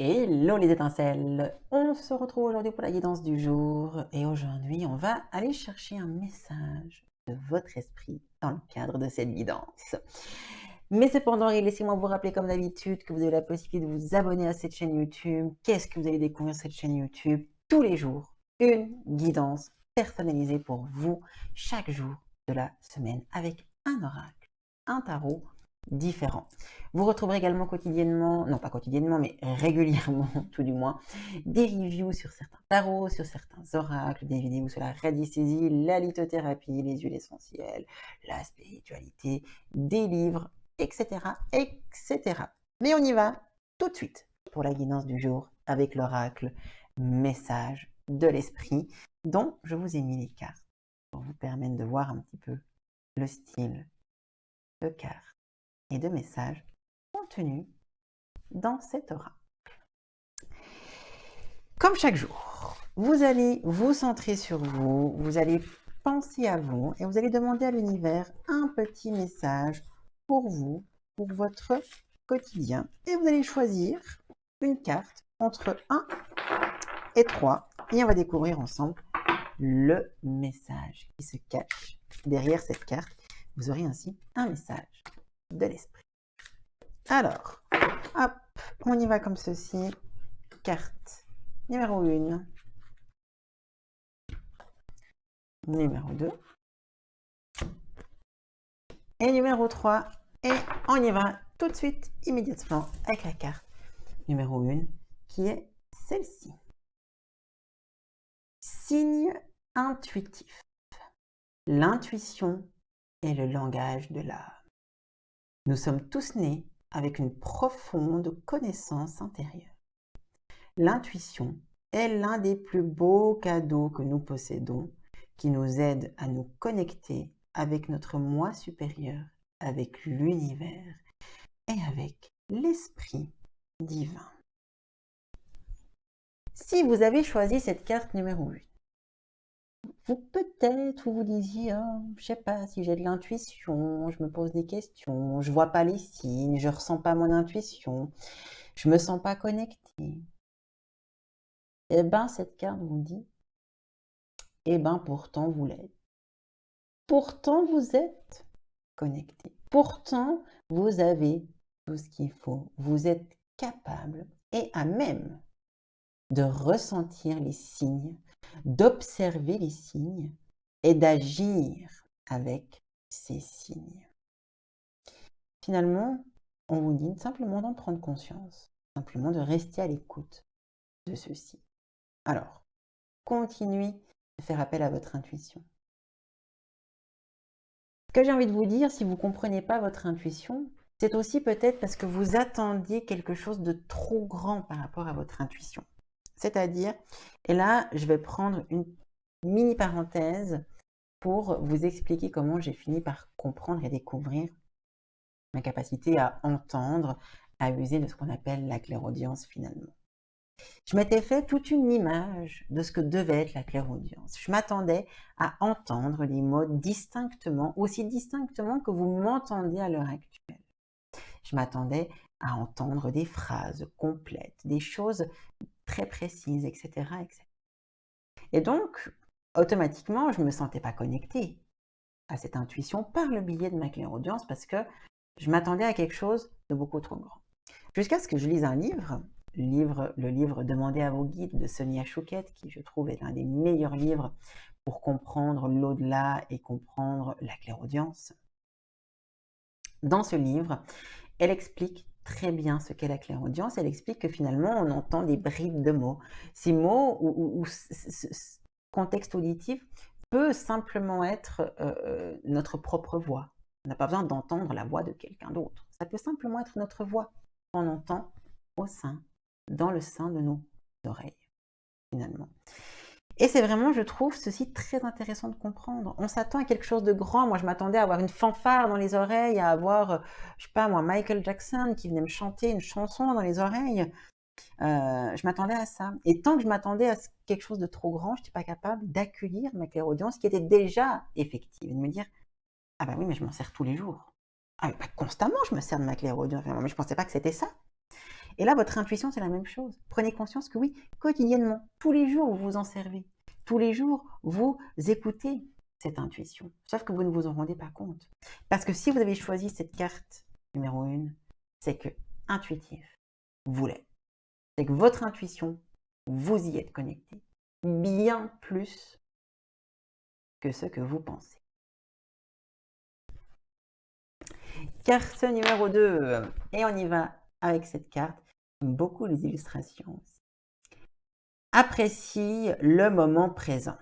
Hello les étincelles, on se retrouve aujourd'hui pour la guidance du jour et aujourd'hui on va aller chercher un message de votre esprit dans le cadre de cette guidance. Mais cependant, laissez-moi vous rappeler comme d'habitude que vous avez la possibilité de vous abonner à cette chaîne YouTube. Qu'est-ce que vous allez découvrir sur cette chaîne YouTube? Tous les jours, une guidance personnalisée pour vous chaque jour de la semaine avec un oracle, un tarot différent. Vous retrouverez également quotidiennement, non pas quotidiennement, mais régulièrement, tout du moins, des reviews sur certains tarots, sur certains oracles, des vidéos sur la radiesthésie, la lithothérapie, les huiles essentielles, la spiritualité, des livres, etc., etc. Mais on y va tout de suite pour la guidance du jour avec l'oracle message de l'esprit dont je vous ai mis les cartes pour vous permettre de voir un petit peu le style de cartes et de messages contenus dans cet oracle. Comme chaque jour, vous allez vous centrer sur vous, vous allez penser à vous et vous allez demander à l'univers un petit message pour vous, pour votre quotidien. Et vous allez choisir une carte entre 1 et 3 et on va découvrir ensemble le message qui se cache derrière cette carte. Vous aurez ainsi un message de l'esprit. Alors, hop, on y va comme ceci. Carte numéro 1, numéro 2 et numéro 3. Et on y va tout de suite, immédiatement, avec la carte numéro 1 qui est celle-ci. Signe intuitif. L'intuition est le langage de l'âme. Nous sommes tous nés avec une profonde connaissance intérieure. L'intuition est l'un des plus beaux cadeaux que nous possédons, qui nous aide à nous connecter avec notre moi supérieur, avec l'univers et avec l'esprit divin. Si vous avez choisi cette carte numéro 1, peut-être vous disiez, oh, je sais pas si j'ai de l'intuition, je me pose des questions, je vois pas les signes, je ressens pas mon intuition, je me sens pas connecté. Eh bien, cette carte vous dit, eh bien, pourtant vous l'êtes. Pourtant vous êtes connecté. Pourtant vous avez tout ce qu'il faut. Vous êtes capable et à même de ressentir les signes, d'observer les signes et d'agir avec ces signes. Finalement, on vous dit simplement d'en prendre conscience, simplement de rester à l'écoute de ceci. Alors, continuez de faire appel à votre intuition. Ce que j'ai envie de vous dire, si vous ne comprenez pas votre intuition, c'est aussi peut-être parce que vous attendiez quelque chose de trop grand par rapport à votre intuition. C'est-à-dire, et là, je vais prendre une mini parenthèse pour vous expliquer comment j'ai fini par comprendre et découvrir ma capacité à entendre, à user de ce qu'on appelle la clairaudience finalement. Je m'étais fait toute une image de ce que devait être la clairaudience. Je m'attendais à entendre les mots distinctement, aussi distinctement que vous m'entendez à l'heure actuelle. Je m'attendais à entendre des phrases complètes, des choses très précises, etc., etc. Et donc, automatiquement, je ne me sentais pas connectée à cette intuition par le biais de ma clairaudience parce que je m'attendais à quelque chose de beaucoup trop grand. Jusqu'à ce que je lise un livre, le livre Demandez à vos guides de Sonia Choquette, qui je trouve est l'un des meilleurs livres pour comprendre l'au-delà et comprendre la clairaudience. Dans ce livre, elle explique très bien ce qu'est la clairaudience. Elle explique que finalement, on entend des bribes de mots. Ces mots ou ce contexte auditif peut simplement être notre propre voix. On n'a pas besoin d'entendre la voix de quelqu'un d'autre. Ça peut simplement être notre voix qu'on entend dans le sein de nos oreilles, finalement. Et c'est vraiment, je trouve, ceci très intéressant de comprendre. On s'attend à quelque chose de grand. Moi, je m'attendais à avoir une fanfare dans les oreilles, à avoir, je sais pas moi, Michael Jackson qui venait me chanter une chanson dans les oreilles. Je m'attendais à ça. Et tant que je m'attendais à quelque chose de trop grand, je n'étais pas capable d'accueillir ma clairaudience qui était déjà effective. Et de me dire, ah bah oui, mais je m'en sers tous les jours. Ah mais pas constamment, je me sers de ma clairaudience. Mais je ne pensais pas que c'était ça. Et là, votre intuition, c'est la même chose. Prenez conscience que oui, quotidiennement, tous les jours, vous vous en servez. Tous les jours, vous écoutez cette intuition. Sauf que vous ne vous en rendez pas compte. Parce que si vous avez choisi cette carte numéro 1, c'est que intuitif, vous l'êtes. C'est que votre intuition, vous y êtes connecté. Bien plus que ce que vous pensez. Carte numéro 2. Et on y va avec cette carte. J'aime beaucoup les illustrations aussi. Apprécie le moment présent.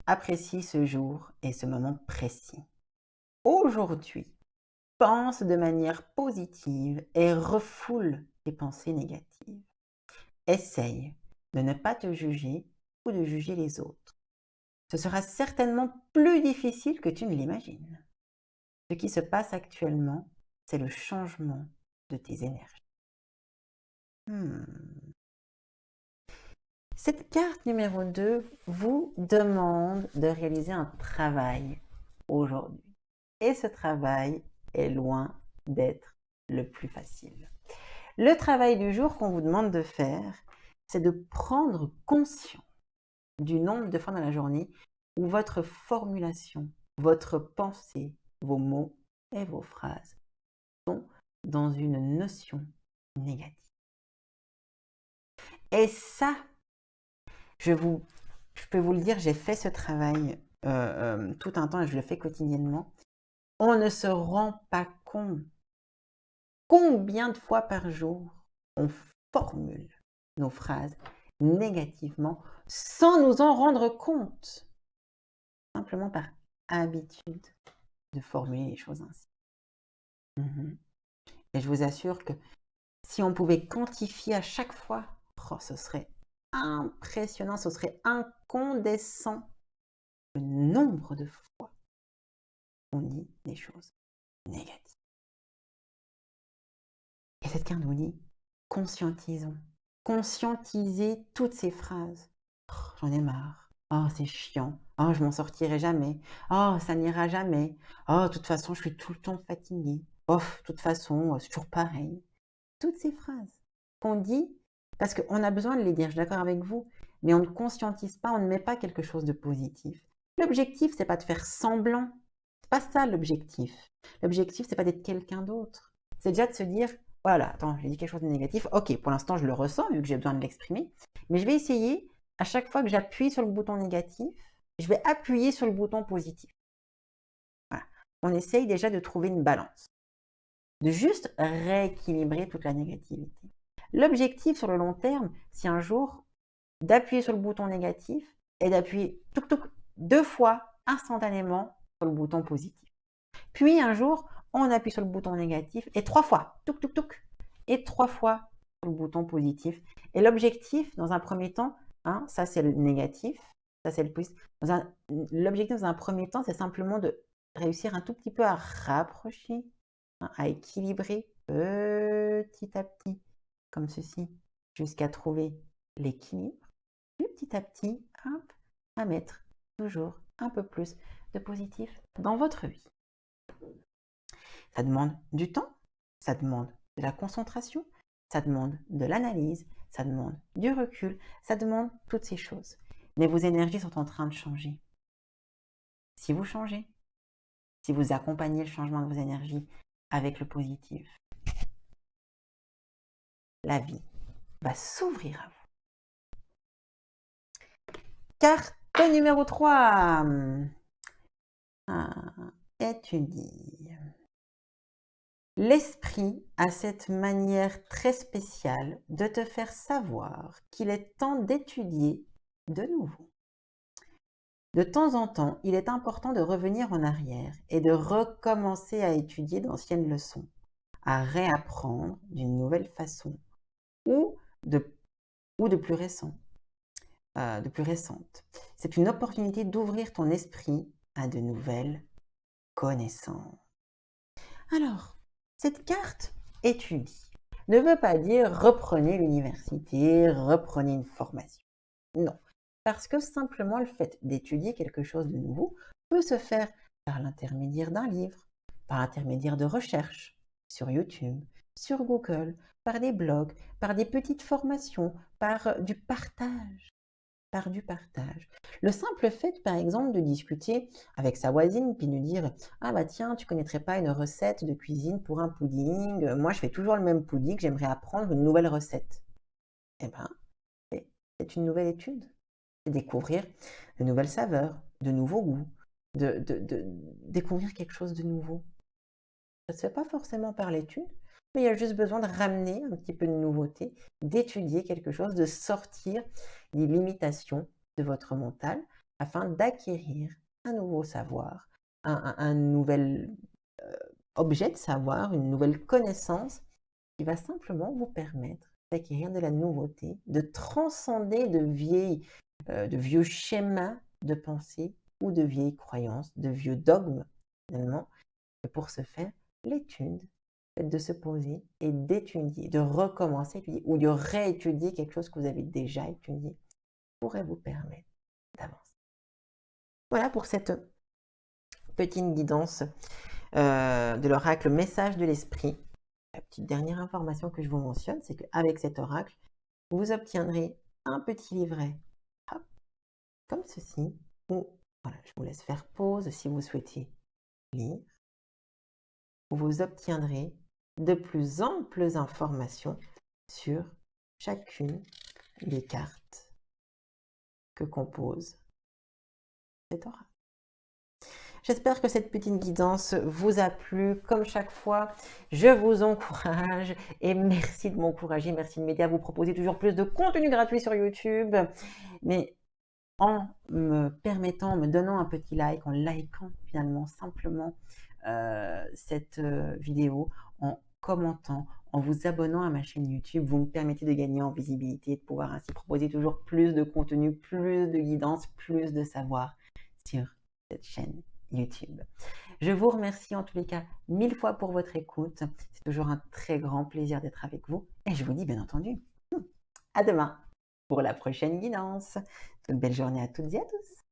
Apprécie ce jour et ce moment précis. Aujourd'hui, pense de manière positive et refoule tes pensées négatives. Essaye de ne pas te juger ou de juger les autres. Ce sera certainement plus difficile que tu ne l'imagines. Ce qui se passe actuellement, c'est le changement de tes énergies. Cette carte numéro 2 vous demande de réaliser un travail aujourd'hui. Et ce travail est loin d'être le plus facile. Le travail du jour qu'on vous demande de faire, c'est de prendre conscience du nombre de fois dans la journée où votre formulation, votre pensée, vos mots et vos phrases sont dans une notion négative. Et ça, je peux vous le dire, j'ai fait ce travail tout un temps et je le fais quotidiennement. On ne se rend pas compte combien de fois par jour on formule nos phrases négativement sans nous en rendre compte, simplement par habitude de formuler les choses ainsi. Et je vous assure que si on pouvait quantifier à chaque fois, ce serait impressionnant, ce serait incandescent le nombre de fois on dit des choses négatives. Et cette carte vous dit, conscientisons. Conscientisez toutes ces phrases. Oh, j'en ai marre. Oh, c'est chiant. Oh, je m'en sortirai jamais. Oh, ça n'ira jamais. Oh, de toute façon, je suis tout le temps fatiguée. Oh, de toute façon, c'est toujours pareil. Toutes ces phrases qu'on dit, parce qu'on a besoin de les dire, je suis d'accord avec vous, mais on ne conscientise pas, on ne met pas quelque chose de positif. L'objectif, c'est pas de faire semblant. C'est pas ça l'objectif. L'objectif, c'est pas d'être quelqu'un d'autre. C'est déjà de se dire, voilà, attends, j'ai dit quelque chose de négatif. Ok, pour l'instant, je le ressens, vu que j'ai besoin de l'exprimer. Mais je vais essayer, à chaque fois que j'appuie sur le bouton négatif, je vais appuyer sur le bouton positif. Voilà. On essaye déjà de trouver une balance. De juste rééquilibrer toute la négativité. L'objectif sur le long terme, c'est un jour d'appuyer sur le bouton négatif et d'appuyer 2 fois instantanément sur le bouton positif. Puis un jour, on appuie sur le bouton négatif et 3 fois, et 3 fois sur le bouton positif. Et l'objectif, dans un premier temps, ça c'est le négatif, ça c'est le positif. L'objectif dans un premier temps, c'est simplement de réussir un tout petit peu à rapprocher, à équilibrer petit à petit, comme ceci, jusqu'à trouver l'équilibre. Puis petit à petit, hop, à mettre toujours un peu plus de positif dans votre vie. Ça demande du temps, ça demande de la concentration, ça demande de l'analyse, ça demande du recul, ça demande toutes ces choses. Mais vos énergies sont en train de changer. Si vous changez, si vous accompagnez le changement de vos énergies avec le positif, la vie va s'ouvrir à vous. Carte numéro 3. Étudie. L'esprit a cette manière très spéciale de te faire savoir qu'il est temps d'étudier de nouveau. De temps en temps, il est important de revenir en arrière et de recommencer à étudier d'anciennes leçons, à réapprendre d'une nouvelle façon ou de plus récente. C'est une opportunité d'ouvrir ton esprit à de nouvelles connaissances. Alors, cette carte étudie ne veut pas dire reprenez l'université, reprenez une formation. Non, parce que simplement le fait d'étudier quelque chose de nouveau peut se faire par l'intermédiaire d'un livre, par l'intermédiaire de recherches sur YouTube, sur Google, par des blogs, par des petites formations, par du partage. Par du partage. Le simple fait, par exemple, de discuter avec sa voisine, puis de dire: «Ah bah tiens, tu connaîtrais pas une recette de cuisine pour un pudding? Moi, je fais toujours le même pudding, j'aimerais apprendre une nouvelle recette». Eh ben, c'est une nouvelle étude. C'est découvrir de nouvelles saveurs, de nouveaux goûts, de découvrir quelque chose de nouveau. Ça ne se fait pas forcément par l'étude, mais il y a juste besoin de ramener un petit peu de nouveauté, d'étudier quelque chose, de sortir des limitations de votre mental afin d'acquérir un nouveau savoir, un nouvel objet de savoir, une nouvelle connaissance qui va simplement vous permettre d'acquérir de la nouveauté, de transcender de vieux schémas de pensée ou de vieilles croyances, de vieux dogmes finalement. Et pour ce faire, l'étude, le fait de se poser et d'étudier, de recommencer à étudier ou de réétudier quelque chose que vous avez déjà étudié pourrait vous permettre d'avancer. Voilà pour cette petite guidance de l'oracle Message de l'Esprit. La petite dernière information que je vous mentionne, c'est qu'avec cet oracle, vous obtiendrez un petit livret, hop, comme ceci, où voilà, je vous laisse faire pause si vous souhaitez lire, où vous obtiendrez de plus amples informations sur chacune des cartes que compose cet oracle. J'espère que cette petite guidance vous a plu. Comme chaque fois, je vous encourage et merci de m'encourager, merci de m'aider à vous proposer toujours plus de contenu gratuit sur YouTube. Mais en me permettant, en me donnant un petit like, en likant finalement simplement cette vidéo, en commentant, en vous abonnant à ma chaîne YouTube, vous me permettez de gagner en visibilité et de pouvoir ainsi proposer toujours plus de contenu, plus de guidance, plus de savoir sur cette chaîne YouTube. Je vous remercie en tous les cas 1000 fois pour votre écoute. C'est toujours un très grand plaisir d'être avec vous et je vous dis bien entendu à demain pour la prochaine guidance. Une belle journée à toutes et à tous.